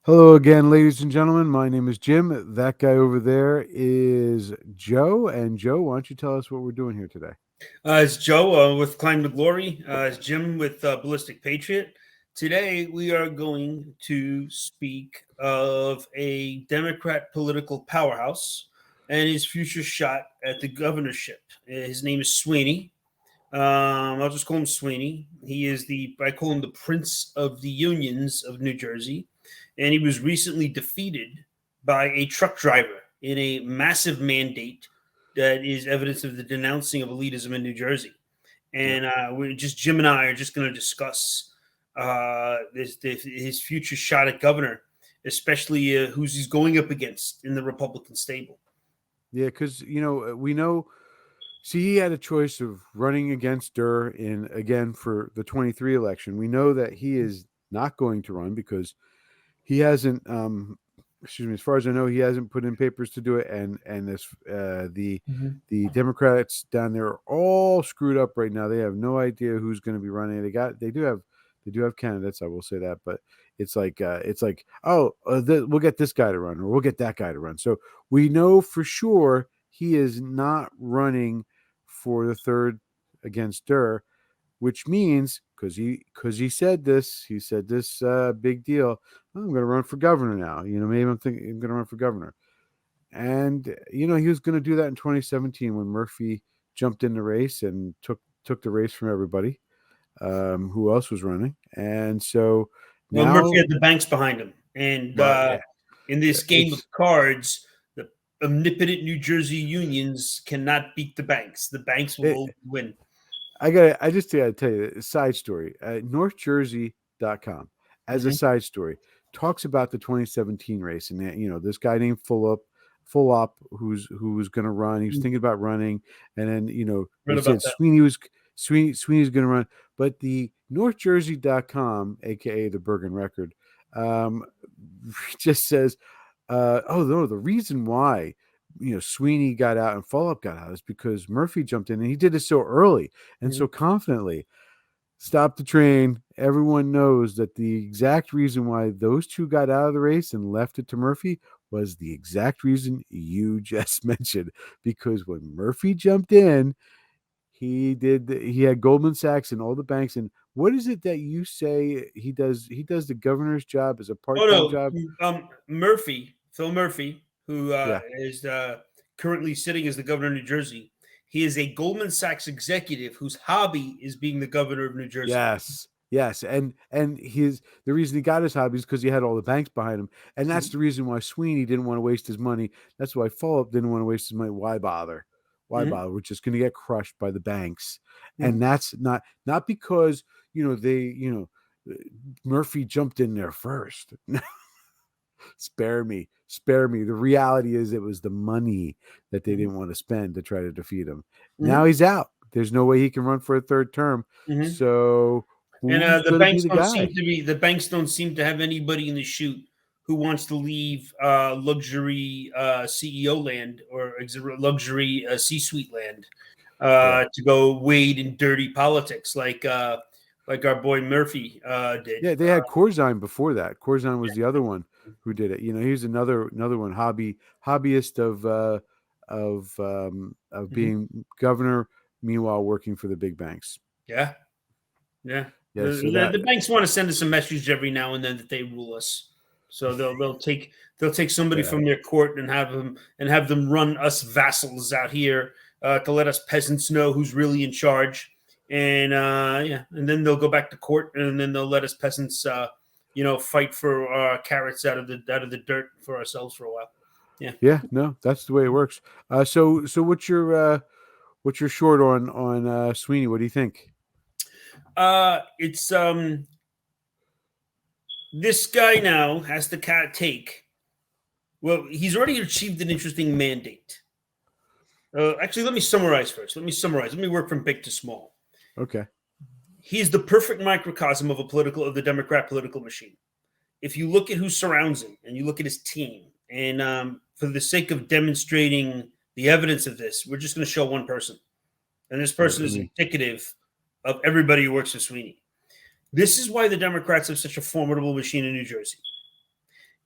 Hello again, ladies and gentlemen. My name is Jim. That guy over there is Joe. And Joe, why don't you tell us what we're doing here today? It's Joe with Climb to Glory. It's Jim with Ballistic Patriot. Today, we are going to speak of a Democrat political powerhouse and his future shot at the governorship. His name is Sweeney. I'll just call him Sweeney. I call him the Prince of the Unions of New Jersey. And he was recently defeated by a truck driver in a massive mandate that is evidence of the denouncing of elitism in New Jersey. Yeah. And Jim and I are just going to discuss his future shot at governor, especially who's he's going up against in the Republican stable. Yeah, because, we know, see, he had a choice of running against Durr again for the 23 election. We know that he is not going to run because he hasn't, excuse me, as far as I know, he hasn't put in papers to do it. And this, the Democrats down there are all screwed up right now. They have no idea who's going to be running. They do have candidates. I will say that, but it's like we'll get this guy to run or we'll get that guy to run. So we know for sure he is not running for the third against Durr, which means because he said this big deal. I'm going to run for governor now. Maybe I'm thinking I'm going to run for governor. And he was going to do that in 2017 when Murphy jumped in the race and took the race from everybody who else was running. And so Well, now, Murphy had the banks behind him. And well, yeah, in this game of it's cards, the omnipotent New Jersey unions cannot beat the banks. The banks will it, always win. I just got to tell you a side story. NorthJersey.com, as a Mm-hmm. side story, talks about the 2017 race, and this guy named Fulop who was going to run. He was thinking about running, and then Read they about said that. Sweeney's going to run, but the NorthJersey.com, aka the Bergen Record, um, just says, "Oh no, the reason why." Sweeney got out and Follow Up got out is because Murphy jumped in and he did it so early and Mm-hmm. so confidently. Stop the train. Everyone knows that the exact reason why those two got out of the race and left it to Murphy was the exact reason you just mentioned. Because when Murphy jumped in, he had Goldman Sachs and all the banks. And what is it that you say he does? He does the governor's job as a Oh part-time no, job. Phil Murphy, who Yeah. is currently sitting as the governor of New Jersey. He is a Goldman Sachs executive whose hobby is being the governor of New Jersey. Yes. Yes. And the reason he got his hobby is because he had all the banks behind him. And that's the reason why Sweeney didn't want to waste his money. That's why Fulop didn't want to waste his money. Why bother? Why Mm-hmm. bother? We're just gonna get crushed by the banks. Mm-hmm. And that's not because, Murphy jumped in there first. Spare me. Spare me. The reality is it was the money that they didn't want to spend to try to defeat him. Now Mm-hmm. he's out. There's no way he can run for a third term. Mm-hmm. So And who's going to be the guy? the banks don't seem to have anybody in the chute who wants to leave luxury CEO land or luxury C-suite land Yeah. to go wade in dirty politics like our boy Murphy did. Yeah, they had Corzine before that. Corzine was the other one who did it. He's another one hobbyist of Mhm. being governor, meanwhile working for the big banks. Yeah, yeah. Yeah, so that The banks want to send us a message every now and then that they rule us. So they'll take somebody yeah. from their court and have them run us vassals out here to let us peasants know who's really in charge. And and then they'll go back to court and then they'll let us peasants fight for carrots out of the dirt for ourselves for a while. Yeah. Yeah, no, that's the way it works. So what's your short on Sweeney? What do you think? It's This guy now has to take. Well, he's already achieved an interesting mandate. Actually, let me summarize first. Let me work from big to small. Okay. He's the perfect microcosm of the Democrat political machine. If you look at who surrounds him and you look at his team, and for the sake of demonstrating the evidence of this, we're just going to show one person, and this All right, person is indicative of everybody who works for Sweeney. This is why the Democrats have such a formidable machine in New Jersey.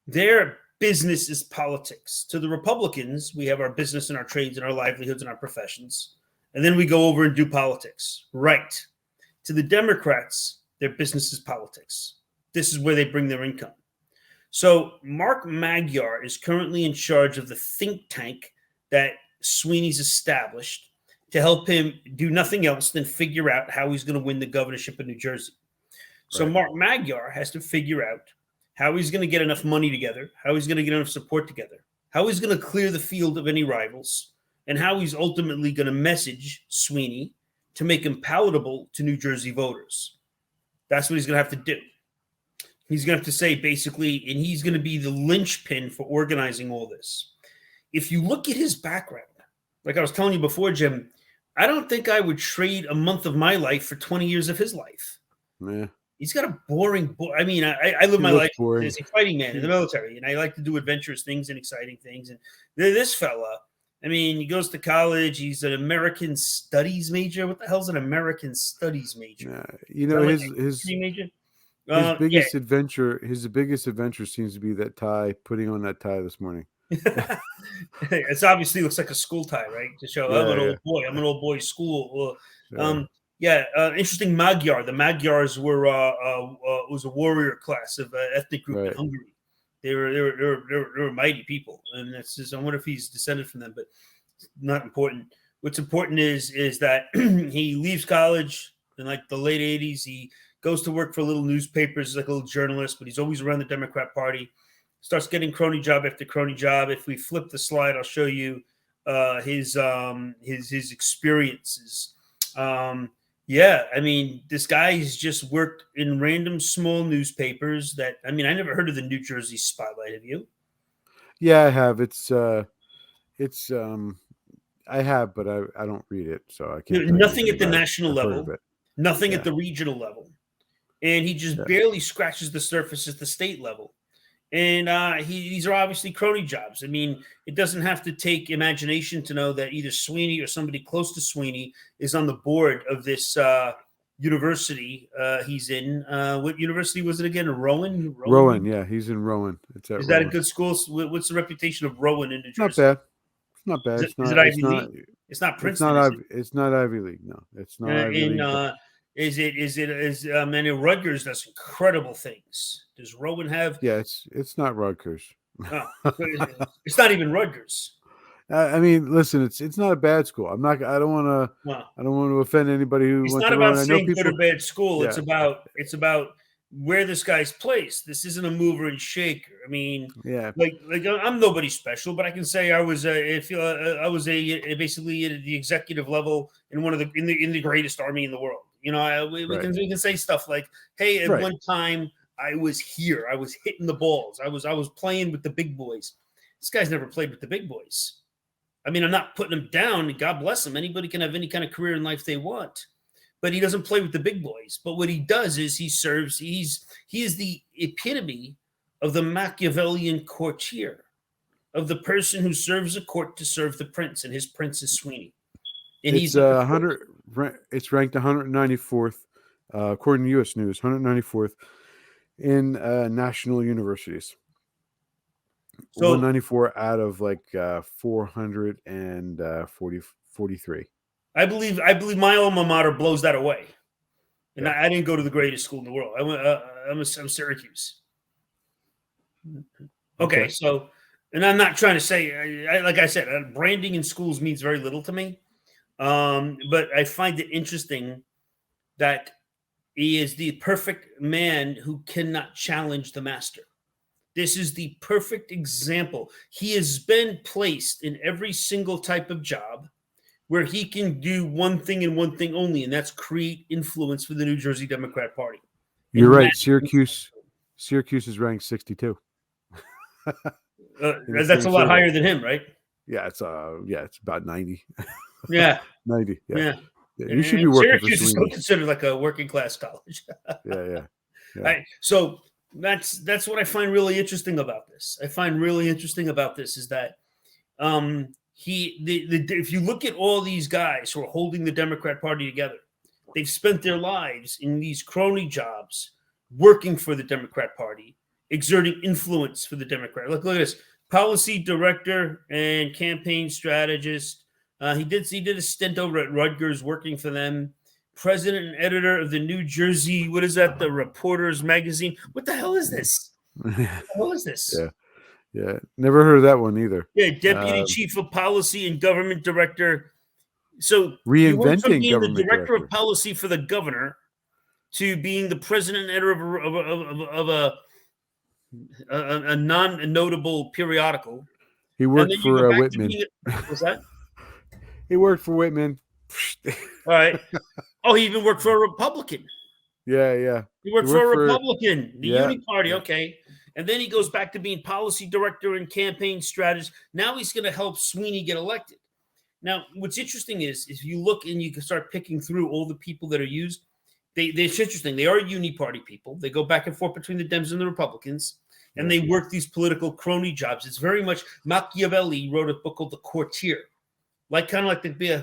Their business is politics. To the Republicans, we have our business and our trades and our livelihoods and our professions. And then we go over and do politics. Right. To the Democrats, their business is politics. This is where they bring their income. So Mark Magyar is currently in charge of the think tank that Sweeney's established to help him do nothing else than figure out how he's going to win the governorship of New Jersey. So Right. Mark Magyar has to figure out how he's going to get enough money together, how he's going to get enough support together, how he's going to clear the field of any rivals, and how he's ultimately going to message Sweeney to make him palatable to New Jersey voters. That's what he's going to have to do. He's going to have to say, basically, and he's going to be the linchpin for organizing all this. If you look at his background, like I was telling you before, Jim, I don't think I would trade a month of my life for 20 years of his life. Yeah. He's got a boring, I mean, I live my life boring. as a fighting man in the military, and I like to do adventurous things and exciting things. And this fella, I mean, he goes to college. He's an American Studies major. What the hell's an American Studies major? Yeah. You know, Like his major? biggest adventure, his biggest adventure seems to be that tie, putting on that tie this morning. It's obviously looks like a school tie, right? To show I'm an old boy. I'm an old boy school. Interesting. Magyar. The Magyars were was a warrior class of ethnic group in Hungary. They were mighty people, and that's just, I wonder if he's descended from them, but not important. What's important is that he leaves college in like the late 80s. He goes to work for little newspapers, like a little journalist, but he's always around the Democrat Party. Starts getting crony job after crony job. If we flip the slide, I'll show you his experiences. Yeah, I mean, this guy has just worked in random small newspapers that, I mean, I never heard of the New Jersey Spotlight. Have you? Yeah, I have. I have, but I don't read it, so I can't. Nothing at the national level, nothing Yeah. at the regional level. And he just barely scratches the surface at the state level. And these are obviously crony jobs. I mean, it doesn't have to take imagination to know that either Sweeney or somebody close to Sweeney is on the board of this university he's in. What university was it again? Rowan? Rowan, yeah, he's in Rowan. Is that a good school? What's the reputation of Rowan in New Jersey? Not bad. It's not bad. Is it Ivy League? It's not Princeton. It's not Ivy League. No, it's not Ivy League. Rutgers does incredible things. Does Rowan have? Yeah, it's not Rutgers. No, it's not even Rutgers. I mean, listen, it's not a bad school. I don't want to offend anybody who. It's wants not to about run. saying good or bad school. Yeah. It's about where this guy's placed. This isn't a mover and shaker. I mean, yeah, like I'm nobody special, but I can say I was basically at the executive level in in the greatest army in the world. You know, we can say stuff like, "Hey, at one time I was here. I was hitting the balls. I was playing with the big boys." This guy's never played with the big boys. I mean, I'm not putting him down. God bless him. Anybody can have any kind of career in life they want, but he doesn't play with the big boys. But what he does is he is the epitome of the Machiavellian courtier, of the person who serves a court to serve the prince, and his prince is Sweeney. And it's It's ranked 194th, according to U.S. News, 194th in national universities. So 194 out of like 443. I believe my alma mater blows that away. And I didn't go to the greatest school in the world. I'm Syracuse. Okay, so, and I'm not trying to say, like I said, branding in schools means very little to me. But I find it interesting that he is the perfect man who cannot challenge the master. This is the perfect example. He has been placed in every single type of job where he can do one thing and one thing only, and that's create influence for the New Jersey Democrat Party. You're right. Syracuse is ranked 62. That's a lot higher than him, right? Yeah, it's about 90. Yeah. 90. Yeah. You should be working Syracuse is still considered like a working class college. Yeah. Right. So that's what I find really interesting about this. Is that if you look at all these guys who are holding the Democrat Party together, they've spent their lives in these crony jobs working for the Democrat Party exerting influence for the Democrat. Look at this: policy director and campaign strategist. He did a stint over at Rutgers working for them. President and editor of the New Jersey, what is that? The Reporters magazine. What the hell is this? What the hell is this? Yeah. Never heard of that one either. Yeah, deputy chief of policy and government director. So Reinventing you went from being the government director director. of policy for the governor to being the president and editor of a non-notable periodical. He worked for Whitman. What's that? He worked for Whitman. All right. Oh, he even worked for a Republican. Yeah. He worked for a Republican, the Uni Party. Yeah. Okay. And then he goes back to being policy director and campaign strategist. Now he's going to help Sweeney get elected. Now, what's interesting is if you look and you can start picking through all the people that are used, it's interesting. They are Uni Party people. They go back and forth between the Dems and the Republicans, and they work these political crony jobs. It's very much Machiavelli wrote a book called The Courtier, kind of like to be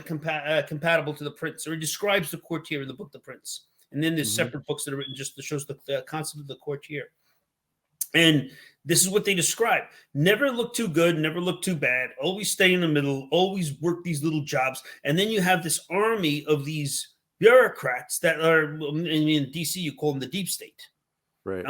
compatible to The Prince, or he describes the courtier in the book The Prince. And then there's separate books that are written just to show the concept of the courtier. And this is what they describe. Never look too good, never look too bad. Always stay in the middle, always work these little jobs. And then you have this army of these bureaucrats that are, in DC, you call them the deep state. Right.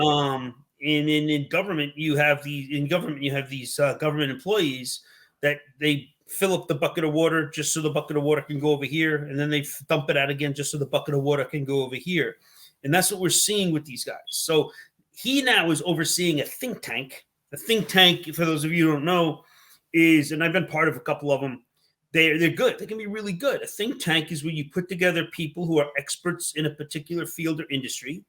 In government, you have these government employees that they fill up the bucket of water just so the bucket of water can go over here. And then they dump it out again just so the bucket of water can go over here. And that's what we're seeing with these guys. So he now is overseeing a think tank. A think tank, for those of you who don't know, is, and I've been part of a couple of them, they're good. They can be really good. A think tank is when you put together people who are experts in a particular field or industry,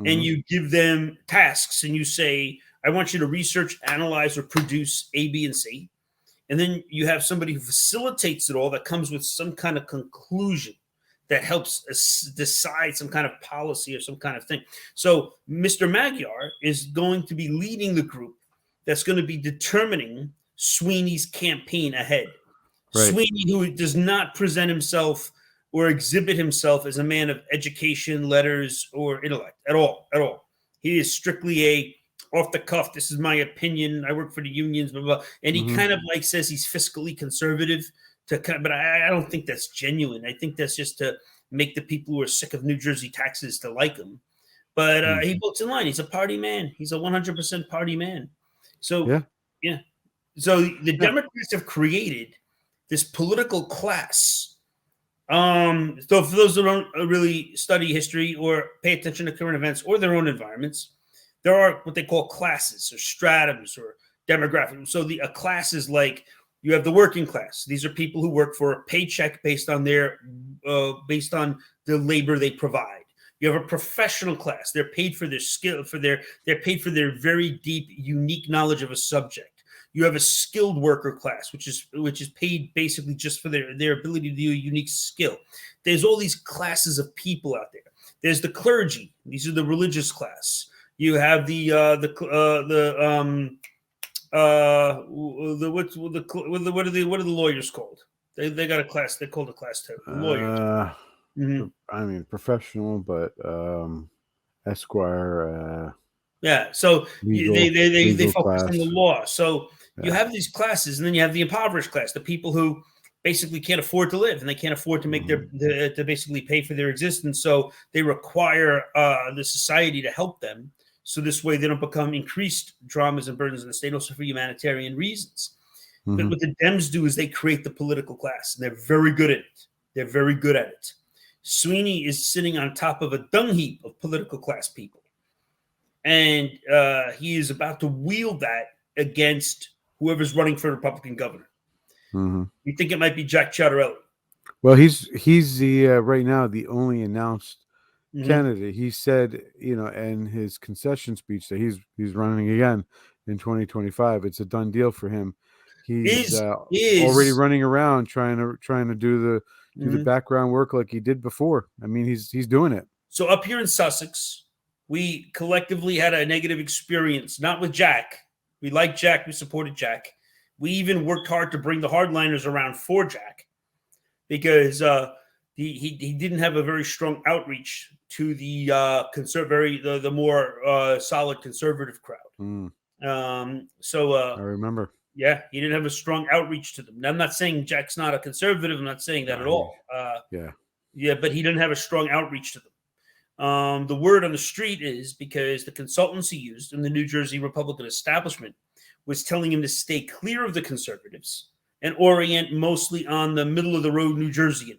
and you give them tasks, and you say, I want you to research, analyze, or produce A, B, and C. And then you have somebody who facilitates it all that comes with some kind of conclusion that helps us decide some kind of policy or some kind of thing. So Mr. Magyar is going to be leading the group that's going to be determining Sweeney's campaign ahead. Right. Sweeney, who does not present himself or exhibit himself as a man of education, letters, or intellect at all. He is strictly a off the cuff. This is my opinion. I work for the unions, blah, blah. And he kind of says he's fiscally conservative. But I don't think that's genuine. I think that's just to make the people who are sick of New Jersey taxes to like him. But he votes in line. He's a party man. He's a 100% party man. So, yeah. So the Democrats have created this political class. So for those who don't really study history or pay attention to current events or their own environments, there are what they call classes or stratums or demographics. So a class is like, you have the working class. These are people who work for a paycheck based on the labor they provide. You have a professional class. They're paid for their skill, they're paid for their very deep, unique knowledge of a subject. You have a skilled worker class, which is paid basically just for their ability to do a unique skill. There's all these classes of people out there. There's the clergy. These are the religious class. You have what are the lawyers called? They got a class. They're called a class too. Lawyers. I mean, professional, but Esquire. So legal, they focus class. on the law. So you have these classes, and then you have the impoverished class, the people who basically can't afford to live, and they can't afford to make to basically pay for their existence. So they require the society to help them. So this way they don't become increased dramas and burdens in the state, also for humanitarian reasons. But what the Dems do is they create the political class, and they're very good at it. Sweeney is sitting on top of a dung heap of political class people. And he is about to wield that against whoever's running for Republican governor. You think it might be Jack Ciattarelli? Well, he's the right now the only announced candidate. He said, in his concession speech that he's running again in 2025. It's a done deal for him. He's already running around trying to do the background work like he did before. I mean, he's doing it. So up here in Sussex, we collectively had a negative experience, not with Jack. We liked Jack. We supported Jack. We even worked hard to bring the hardliners around for Jack, because he didn't have a very strong outreach to the the more solid conservative crowd. Mm, So I remember. yeah, he didn't have a strong outreach to them. Now, I'm not saying Jack's not a conservative. I'm not saying that No, at all. yeah. Yeah, but he didn't have a strong outreach to them. The word on the street is because the consultants he used in the New Jersey Republican establishment was telling him to stay clear of the conservatives and orient mostly on the middle of the road New Jerseyan,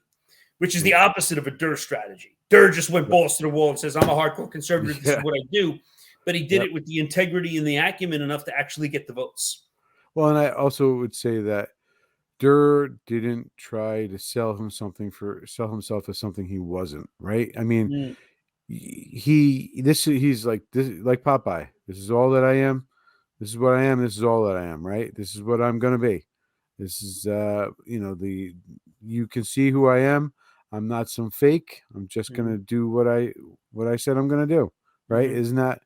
which is the opposite of a Durr strategy. Durr just went balls to the wall and says, I'm a hardcore conservative. This is what I do. But he did it with the integrity and the acumen enough to actually get the votes. Well, and I also would say that Durr didn't try to sell himself as something he wasn't, right? I mean, Mm. he's like this, like Popeye. This is all that I am. This is what I am. This is all that I am, right? This is what I'm gonna be. This is you can see who I am. I'm not some fake. I'm just gonna do what I said I'm gonna do, right? Isn't that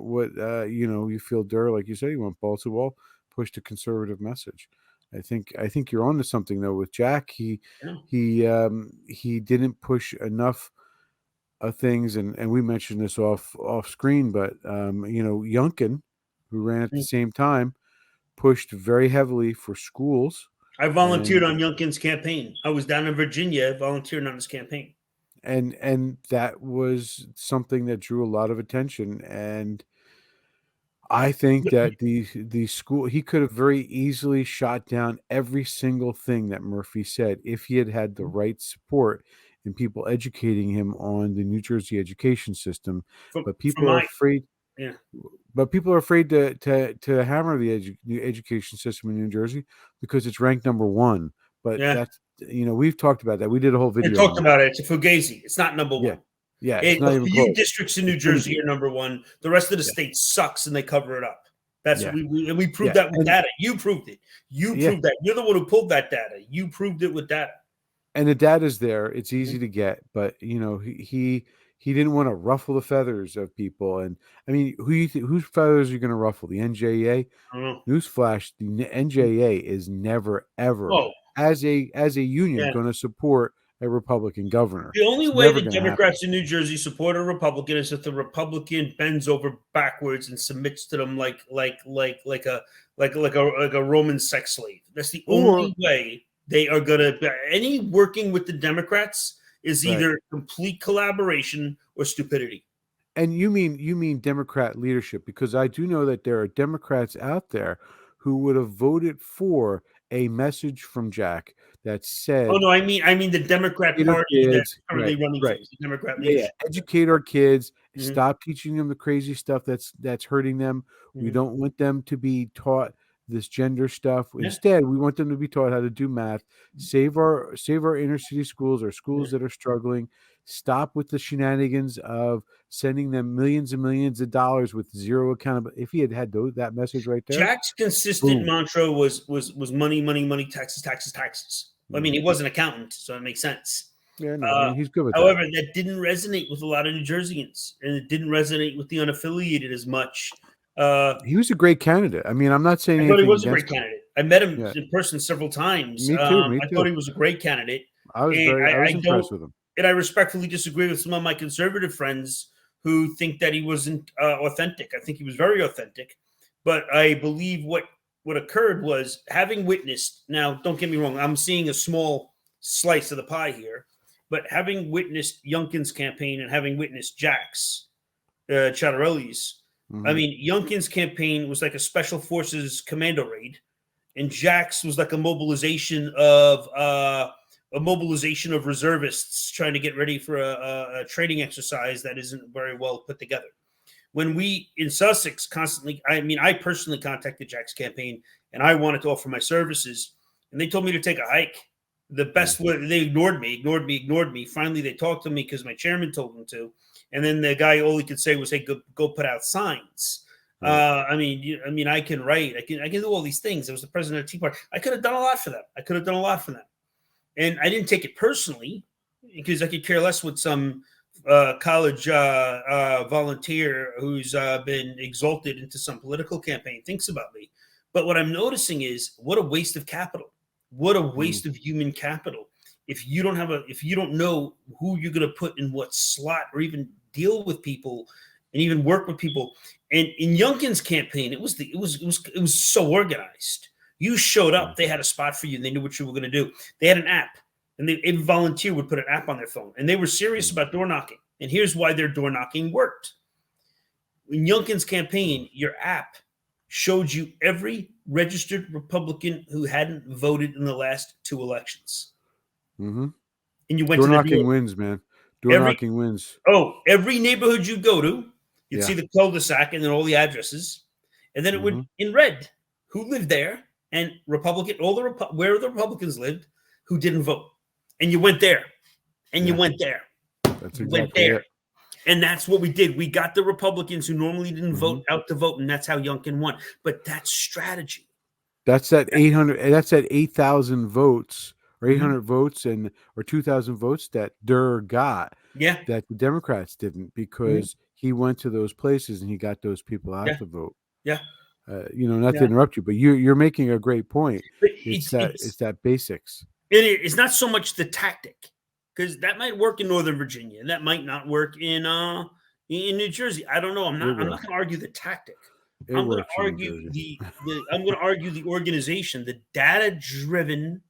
what you feel Durr, like you said, you went ball to wall, pushed a conservative message. I think you're onto something though with Jack. He didn't push enough things, and we mentioned this off screen, but Youngkin, who ran at the same time, pushed very heavily for schools. I volunteered on Youngkin's campaign. I was down in Virginia volunteering on his campaign. And that was something that drew a lot of attention. And I think that the school, he could have very easily shot down every single thing that Murphy said if he had had the right support and people educating him on the New Jersey education system. But people are afraid. Yeah. But people are afraid to hammer the education system in New Jersey because it's ranked number one. But that's we've talked about that. We did a whole video. We talked about it. It's a fugazi. It's not number one. Yeah, it's not even few close. districts in New Jersey are number one. The rest of the state sucks, and they cover it up. That's what we proved that with data. You proved it. You proved that. You're the one who pulled that data. You proved it with data. And the data's there. It's easy to get, but he didn't want to ruffle the feathers of people. And I mean, whose feathers are you going to ruffle? The NJA? Newsflash: the NJA is never ever as a union going to support a Republican governor. The only way the Democrats in New Jersey support a Republican is if the Republican bends over backwards and submits to them like a Roman sex slave. That's the only way they are going to. Any working with the Democrats is either complete collaboration or stupidity. And you mean Democrat leadership, because I do know that there are Democrats out there who would have voted for a message from Jack that said, "Oh no, I mean the Democrat Party that's currently running things, the Democrat leadership. Educate our kids, stop teaching them the crazy stuff that's hurting them. We don't want them to be taught this gender stuff. Instead, we want them to be taught how to do math. Save our inner city schools, or schools that are struggling. Stop with the shenanigans of sending them millions and millions of dollars with zero accountability." If he had that message right there, Jack's consistent mantra was money, money, money, taxes, taxes, taxes. I mean, he was an accountant, so it makes sense. Yeah, no, he's good with however, that didn't resonate with a lot of New Jerseyans, and it didn't resonate with the unaffiliated as much. He was a great candidate. I mean, I'm not saying I thought he was a great candidate. I met him in person several times. Me too. I thought he was a great candidate. I was impressed with him. And I respectfully disagree with some of my conservative friends who think that he wasn't authentic. I think he was very authentic. But I believe what occurred was, having witnessed, now don't get me wrong, I'm seeing a small slice of the pie here, but having witnessed Youngkin's campaign and having witnessed Jack's, Ciattarelli's, I mean, Youngkin's campaign was like a special forces commando raid, and Jack's was like a mobilization of reservists trying to get ready for a training exercise that isn't very well put together. When we in Sussex constantly, I personally contacted Jack's campaign and I wanted to offer my services, and they told me to take a hike. The best way, they ignored me. Finally, they talked to me because my chairman told them to. And then the guy, all he could say was, "Hey, go put out signs." I mean, I can write, I can do all these things. I was the president of the Tea Party. I could have done a lot for them. And I didn't take it personally, because I could care less what some college volunteer who's been exalted into some political campaign thinks about me. But what I'm noticing is, what a waste of capital. What a waste of human capital. if you don't know who you're going to put in what slot or even deal with people and even work with people. And in Youngkin's campaign, it was so organized. You showed up, they had a spot for you, and they knew what you were going to do. They had an app, and every volunteer would put an app on their phone, and they were serious about door knocking. And here's why their door knocking worked. In Youngkin's campaign, your app showed you every registered Republican who hadn't voted in the last 2 elections. Mm-hmm. And you went door to the knocking door. wins, man. Door knocking wins. Oh, every neighborhood you go to, you'd see the cul-de-sac and then all the addresses, and then it would in red who lived there and Republican, where the Republicans lived who didn't vote, and you went there, and you went there. That's exactly it. And that's what we did. We got the Republicans who normally didn't vote out to vote, and that's how Youngkin won. But that's strategy. That's that 800. That's that 8,000 votes. Or 800 votes or 2,000 votes that Durr got, that the Democrats didn't, because he went to those places and he got those people out to vote. Yeah, not to interrupt you, but you're making a great point. It's that basics. It's not so much the tactic, because that might work in Northern Virginia, and that might not work in New Jersey. I don't know. I'm not going to argue the tactic. I'm going to argue I'm going to argue the organization, the data-driven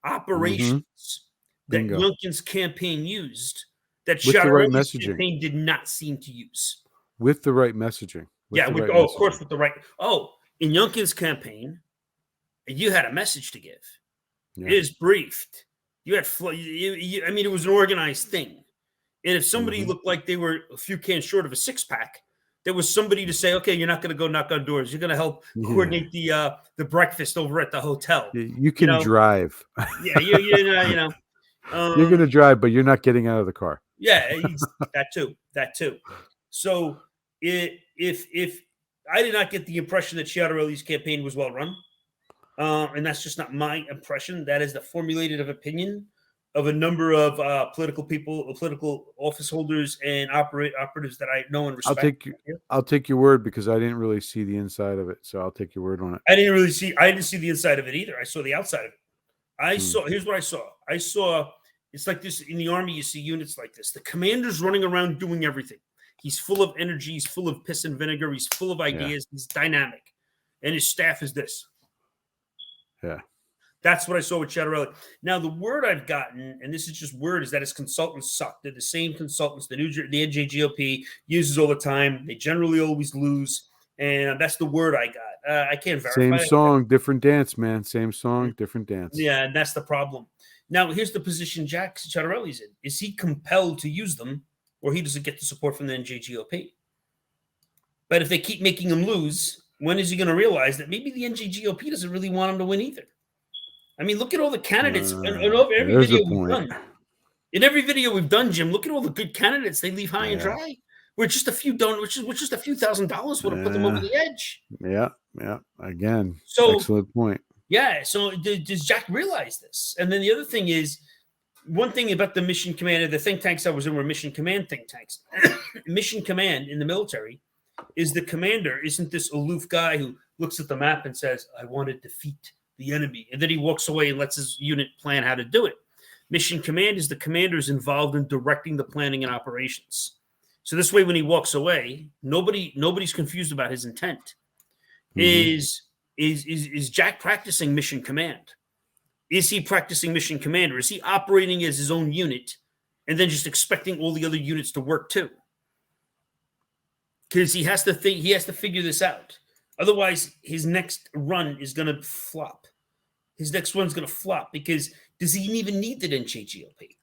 operations that Youngkin's campaign used, that Ciattarelli's campaign did not seem to use. With the right messaging. Of course, with the right. In Youngkin's campaign, you had a message to give. Yeah. It is briefed. You had, it was an organized thing. And if somebody looked like they were a few cans short of a 6-pack, there was somebody to say, okay, you're not going to go knock on doors. You're going to help coordinate the breakfast over at the hotel. You can drive. You're going to drive, but you're not getting out of the car. Yeah, that too. So if I did not get the impression that Ciattarelli's campaign was well run, and that's just not my impression. That is the formulated opinion of a number of political people, political office holders, and operatives that I know and respect. I'll take your word, because I didn't really see the inside of it, so I'll take your word on it. I didn't see the inside of it either. I saw the outside of it. Here's what I saw. I saw, it's like this in the Army. You see units like this. The commander's running around doing everything. He's full of energy. He's full of piss and vinegar. He's full of ideas. He's dynamic, and his staff is this. Yeah. That's what I saw with Ciattarelli. Now, the word I've gotten, and this is just word, is that his consultants suck. They're the same consultants the NJGOP uses all the time. They generally always lose, and that's the word I got. I can't verify. Same song, different dance, man. Same song, different dance. Yeah, and that's the problem. Now, here's the position Jack Ciattarelli's in. Is he compelled to use them, or he doesn't get the support from the NJGOP? But if they keep making him lose, when is he going to realize that maybe the NJGOP doesn't really want him to win either? I mean, look at all the candidates. Every video we've done. In every video we've done, Jim, look at all the good candidates they leave high and dry. We're just a few which just a few $1,000s would have put them over the edge. Yeah. Again, excellent point. Yeah. So does Jack realize this? And then the other thing is, one thing about the mission command, the think tanks I was in were mission command think tanks. Mission command in the military is the commander isn't this aloof guy who looks at the map and says, I want to defeat the enemy, and then he walks away and lets his unit plan how to do it. Mission command is the commander is involved in directing the planning and operations. So this way, when he walks away, nobody's confused about his intent. Is Jack practicing mission command? Is he practicing mission command, or is he operating as his own unit and then just expecting all the other units to work too? Because he has to figure this out. Otherwise, his next run is going to flop. His next run's going to flop, because does he even need the NJGOP?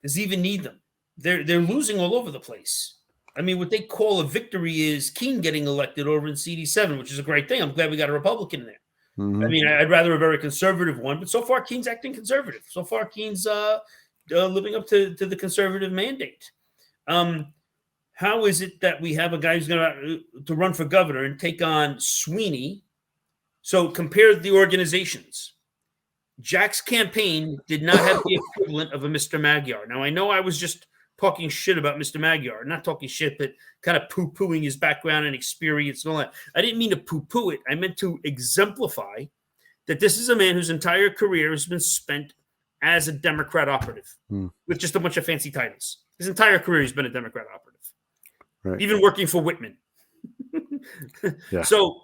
Does he even need them? They're losing all over the place. I mean, what they call a victory is Keene getting elected over in CD7, which is a great thing. I'm glad we got a Republican there. I mean, I'd rather a very conservative one, but so far Keene's acting conservative. So far Keene's living up to the conservative mandate. How is it that we have a guy who's going to run for governor and take on Sweeney? So compare the organizations. Jack's campaign did not have the equivalent of a Mr. Magyar. Now, I know I was just talking shit about Mr. Magyar. Not talking shit, but kind of poo-pooing his background and experience and all that. I didn't mean to poo-poo it. I meant to exemplify that this is a man whose entire career has been spent as a Democrat operative Hmm. with just a bunch of fancy titles. His entire career, he's been a Democrat operative, Right. even working for Whitman. Yeah. So,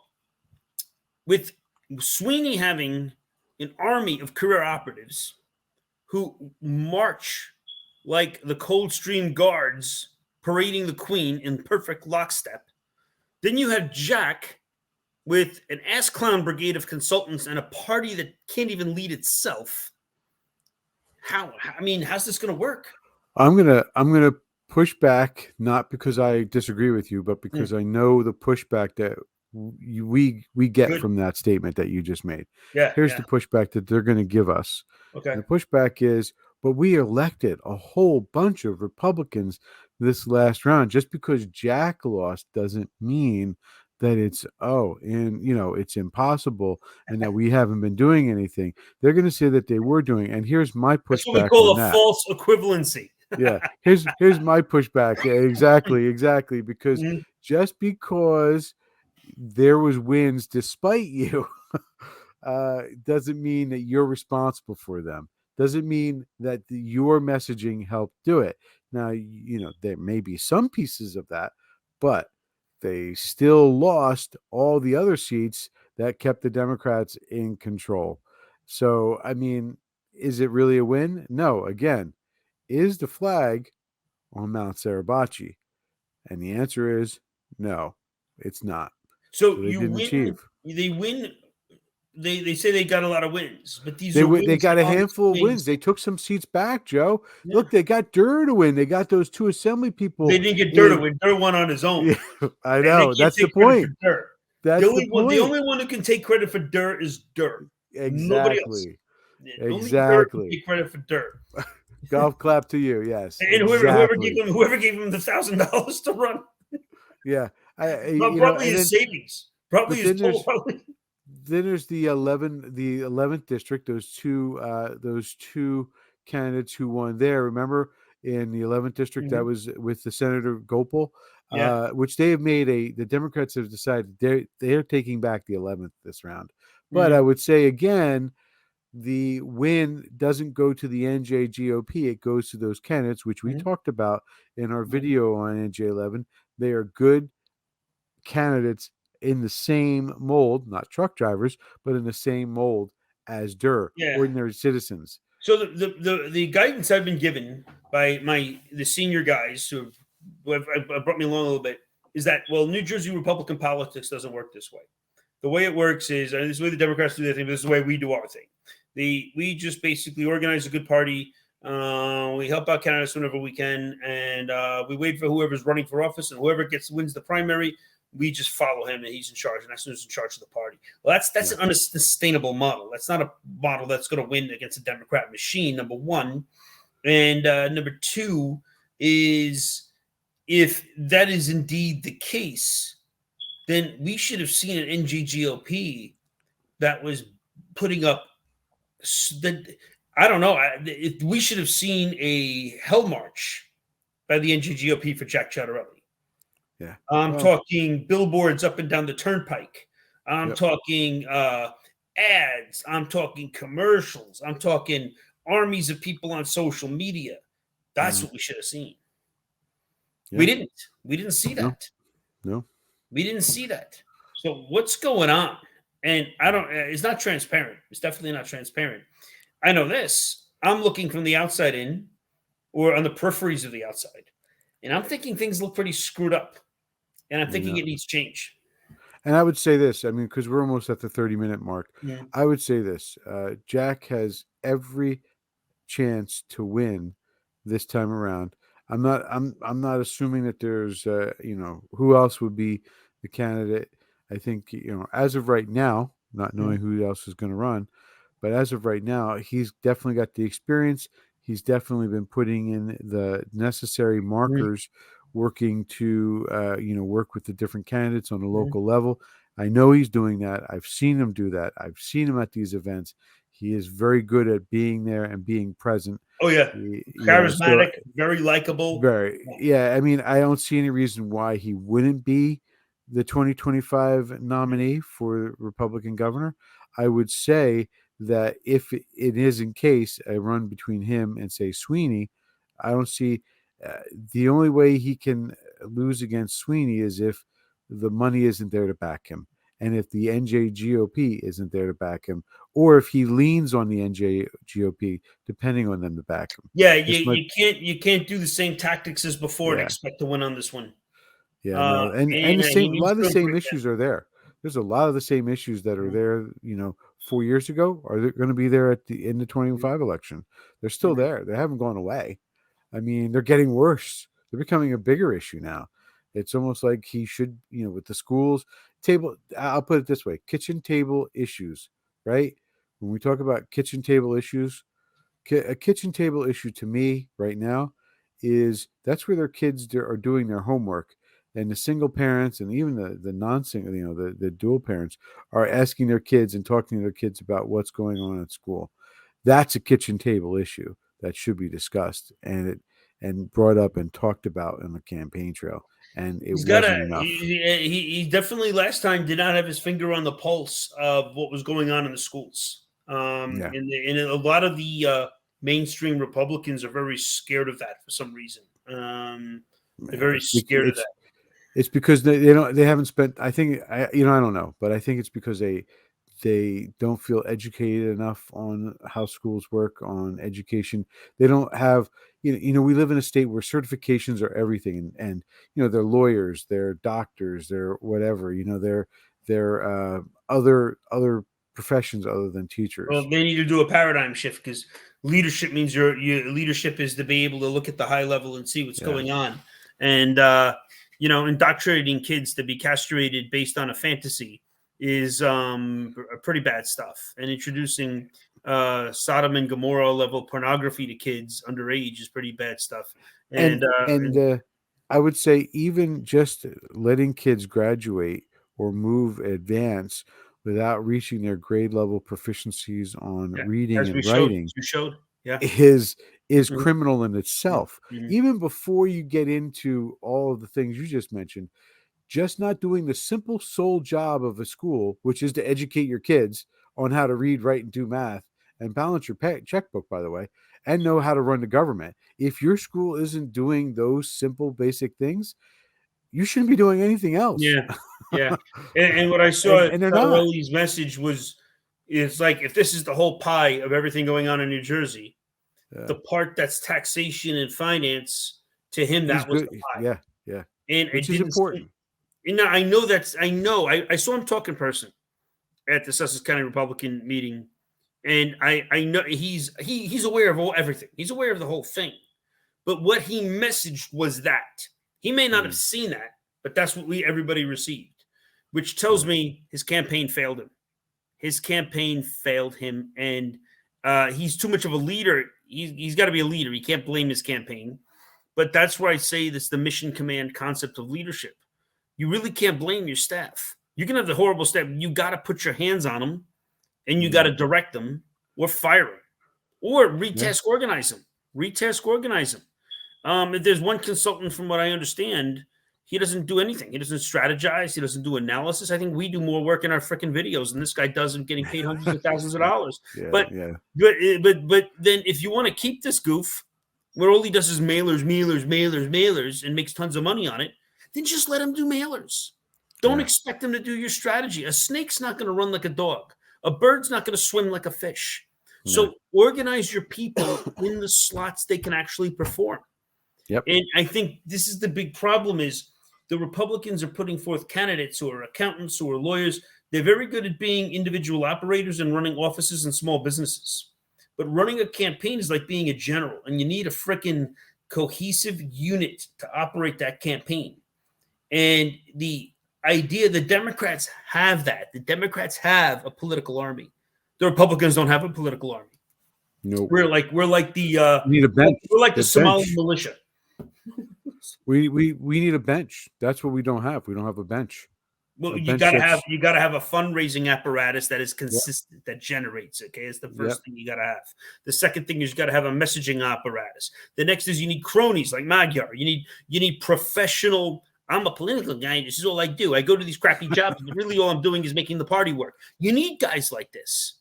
with Sweeney having an army of career operatives who march like the Coldstream Guards parading the Queen in perfect lockstep, then you have Jack with an ass clown brigade of consultants and a party that can't even lead itself. How's this going to work? I'm gonna push back, not because I disagree with you, but because I know the pushback that we get Good. from that statement that you just made. Yeah. Here's the pushback that they're going to give us. Okay. And the pushback is, but we elected a whole bunch of Republicans this last round. Just because Jack lost doesn't mean that it's it's impossible and that we haven't been doing anything. They're going to say that they were doing. And here's my pushback. That's what we call on a that. false equivalency. Yeah. Here's my pushback. Yeah, exactly. Because just because there was wins despite you doesn't mean that you're responsible for them. Doesn't mean that your messaging helped do it. Now, there may be some pieces of that, but they still lost all the other seats that kept the Democrats in control. So, is it really a win? No. Again, is the flag on Mount Sarabachi? And the answer is no, it's not. So they you didn't win. achieve. They win. They say they got a lot of wins, but these They are wins they got a on handful of swings. wins. They took some seats back, Joe. Yeah. Look, they got Durr to win. They got those two assembly people. They didn't get Durr to win. Durr won on his own. Yeah, I know. That's the point. That's the point. The only one who can take credit for Durr is Durr. Nobody else. Only Durr can take credit for Durr. Golf clap to you. Yes. And whoever gave him the $1,000 to run. Yeah. Probably his savings. Probably his total. Then there's the 11th district. Those two candidates who won there. Remember, in the 11th district, that was with the Senator Gopal, which they have made the Democrats have decided they're taking back the 11th this round. But I would say again, the win doesn't go to the NJGOP. It goes to those candidates, which we talked about in our video on NJ11. They are good candidates in the same mold, not truck drivers, but in the same mold as Durr, ordinary citizens. So the guidance I've been given by the senior guys who have brought me along a little bit is that, well, New Jersey Republican politics doesn't work this way. The way it works is, and this is the way the Democrats do their thing, but this is the way we do our thing. We just basically organize a good party. We help out candidates whenever we can, and we wait for whoever's running for office, and whoever wins the primary, we just follow him, and he's in charge, and that's who's in charge of the party. Well, that's an unsustainable model. That's not a model that's going to win against a Democrat machine, number one. And number two is, if that is indeed the case, then we should have seen an NGGOP that was putting up I don't know. We should have seen a hell march by the NGGOP for Jack Ciattarelli. Yeah, I'm talking billboards up and down the turnpike. I'm talking ads. I'm talking commercials. I'm talking armies of people on social media. That's what we should have seen. Yeah. We didn't see that. No. We didn't see that. So what's going on? And it's not transparent. It's definitely not transparent. I know this. I'm looking from the outside in, or on the peripheries of the outside. And I'm thinking things look pretty screwed up. And I'm thinking it needs change. And I would say this, because we're almost at the 30-minute mark. Yeah. I would say this. Jack has every chance to win this time around. I'm not assuming that there's who else would be the candidate. I think, as of right now, not knowing who else is going to run, but as of right now, he's definitely got the experience. He's definitely been putting in the necessary markers, working to, work with the different candidates on a local level. I know he's doing that. I've seen him do that. I've seen him at these events. He is very good at being there and being present. Oh, yeah. Charismatic, very likable. Very. Yeah. I don't see any reason why he wouldn't be the 2025 nominee for Republican governor. I would say that if it is in case a run between him and say Sweeney, I don't see the only way he can lose against Sweeney is if the money isn't there to back him, and if the NJGOP isn't there to back him, or if he leans on the NJGOP, depending on them to back him. Yeah, you can't do the same tactics as before and Yeah. expect to win on this one. Yeah, no, and the same a lot of the same issues are there. There's a lot of the same issues that are there, 4 years ago are going to be there in the 25 election. They're still there. They haven't gone away. I mean, they're getting worse. They're becoming a bigger issue now. It's almost like he should, with the schools table. I'll put it this way: kitchen table issues, right? When we talk about kitchen table issues, a kitchen table issue to me right now is that's where their kids are doing their homework, and the single parents and even the non-single, the dual parents are asking their kids and talking to their kids about what's going on at school. That's a kitchen table issue that should be discussed and brought up and talked about in the campaign trail. And it wasn't enough. He definitely last time did not have his finger on the pulse of what was going on in the schools. And a lot of the mainstream Republicans are very scared of that for some reason. They're very scared of that. It's because they haven't spent. I think I don't know, but I think it's because they don't feel educated enough on how schools work, on education. They don't have, we live in a state where certifications are everything, and they're lawyers, they're doctors, they're whatever, they're other professions other than teachers. Well, they need to do a paradigm shift, because leadership means your leadership is to be able to look at the high level and see what's going on, and indoctrinating kids to be castrated based on a fantasy is pretty bad stuff. And introducing Sodom and Gomorrah level pornography to kids underage is pretty bad stuff. And I would say even just letting kids graduate or advance without reaching their grade level proficiencies on reading and writing is criminal in itself. Even before you get into all of the things you just mentioned, just not doing the simple sole job of a school, which is to educate your kids on how to read, write, and do math, and balance your checkbook, by the way, and know how to run the government. If your school isn't doing those simple, basic things, you shouldn't be doing anything else. Yeah. And what I saw at Ciattarelli's message was, it's like, if this is the whole pie of everything going on in New Jersey, the part that's taxation and finance, to him, that was the pie. Yeah. And which is important. And I know I saw him talk in person at the Sussex County Republican meeting, and I know he's aware of everything. He's aware of the whole thing. But what he messaged was that he may not have seen that, but that's what everybody received, which tells me his campaign failed him. His campaign failed him, and he's too much of a leader. He's got to be a leader. He can't blame his campaign. But that's where I say this: the mission command concept of leadership. You really can't blame your staff. You can have the horrible staff. You got to put your hands on them, and you got to direct them, or fire them, or retask organize them. If there's one consultant, from what I understand, he doesn't do anything. He doesn't strategize. He doesn't do analysis. I think we do more work in our freaking videos than this guy does in getting paid hundreds of thousands of dollars. But then if you want to keep this goof, where all he does is mailers, and makes tons of money on it, then just let him do mailers. Don't expect him to do your strategy. A snake's not going to run like a dog. A bird's not going to swim like a fish. So organize your people in the slots they can actually perform. And I think this is the big problem: is the Republicans are putting forth candidates who are accountants, who are lawyers. They're very good at being individual operators and running offices and small businesses. But running a campaign is like being a general, and you need a freaking cohesive unit to operate that campaign. And the idea, the Democrats have that. The Democrats have a political army. The Republicans don't have a political army. No, we're like the we need a bench. We're like the Somali militia. We need a bench. That's what we don't have. We don't have a bench. Well, you gotta have a fundraising apparatus that is consistent, that generates. Okay, it's the first thing you gotta have. The second thing is you gotta have a messaging apparatus. The next is you need cronies like Magyar. You need professional. I'm a political guy. This is all I do. I go to these crappy jobs, and really all I'm doing is making the party work. You need guys like this.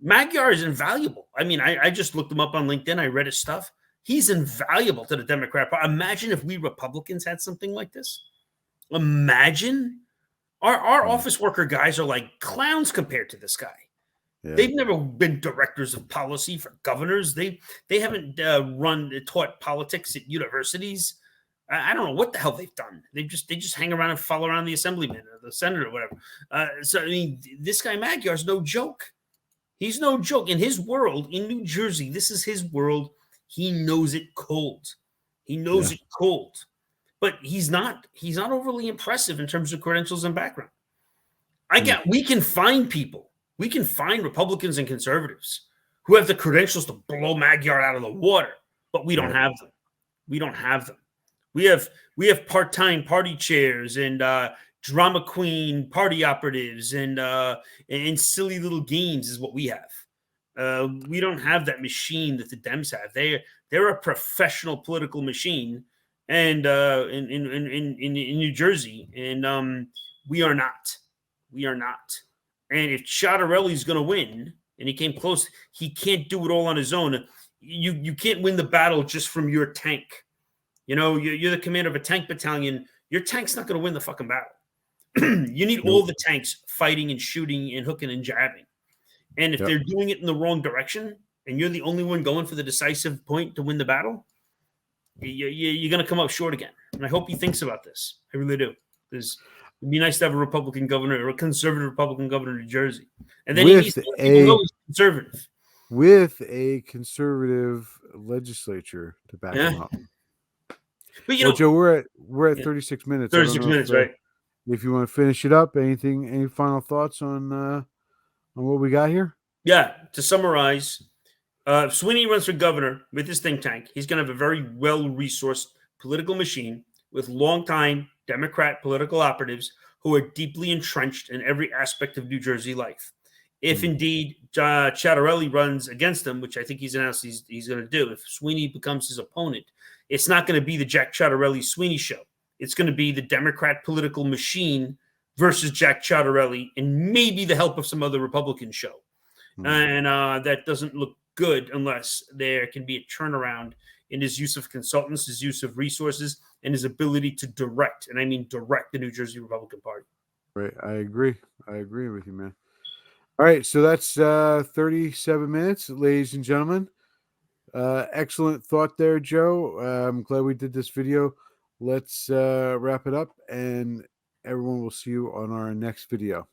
Magyar is invaluable. I mean, I just looked him up on LinkedIn. I read his stuff. He's invaluable to the Democrat Party. Imagine if we Republicans had something like this. Imagine our office worker guys are like clowns compared to this guy. Yeah. They've never been directors of policy for governors. They haven't taught politics at universities. I don't know what the hell they've done. They just hang around and follow around the assemblyman or the senator or whatever. So I mean, this guy Magyar is no joke. He's no joke. In his world, in New Jersey, this is his world. He knows it cold. He knows it cold. But he's not overly impressive in terms of credentials and background. We can find people. We can find Republicans and conservatives who have the credentials to blow Magyar out of the water, but we don't have them. We don't have them. We have part-time party chairs and drama queen party operatives and silly little games is what we have. We don't have that machine that the Dems have. They're a professional political machine, and in New Jersey, and we are not. We are not. And if Ciattarelli's going to win, and he came close, he can't do it all on his own. You can't win the battle just from your tank. You know, you're the commander of a tank battalion. Your tank's not going to win the fucking battle. You need all the tanks fighting and shooting and hooking and jabbing. And if they're doing it in the wrong direction, and you're the only one going for the decisive point to win the battle, you're going to come up short again. And I hope he thinks about this. I really do. Because it'd be nice to have a Republican governor or a conservative Republican governor in New Jersey. And then he's conservative. With a conservative legislature to back him up. But you know, Joe, we're at 36 minutes. 36 minutes, right? If you want to finish it up, any final thoughts on what we got here? Yeah. To summarize, Sweeney runs for governor with his think tank. He's going to have a very well-resourced political machine with longtime Democrat political operatives who are deeply entrenched in every aspect of New Jersey life. If indeed Ciattarelli runs against him, which I think he's announced he's going to do, if Sweeney becomes his opponent, it's not going to be the Jack Ciattarelli Sweeney show. It's going to be the Democrat political machine versus Jack Ciattarelli and maybe the help of some other Republican show. And that doesn't look good unless there can be a turnaround in his use of consultants, his use of resources, and his ability to direct, and I mean direct, the New Jersey Republican Party. Right. I agree with you, man. All right, so that's 37 minutes, ladies and gentlemen. Excellent thought there, Joe. I'm glad we did this video. Let's wrap it up, and everyone will see you on our next video.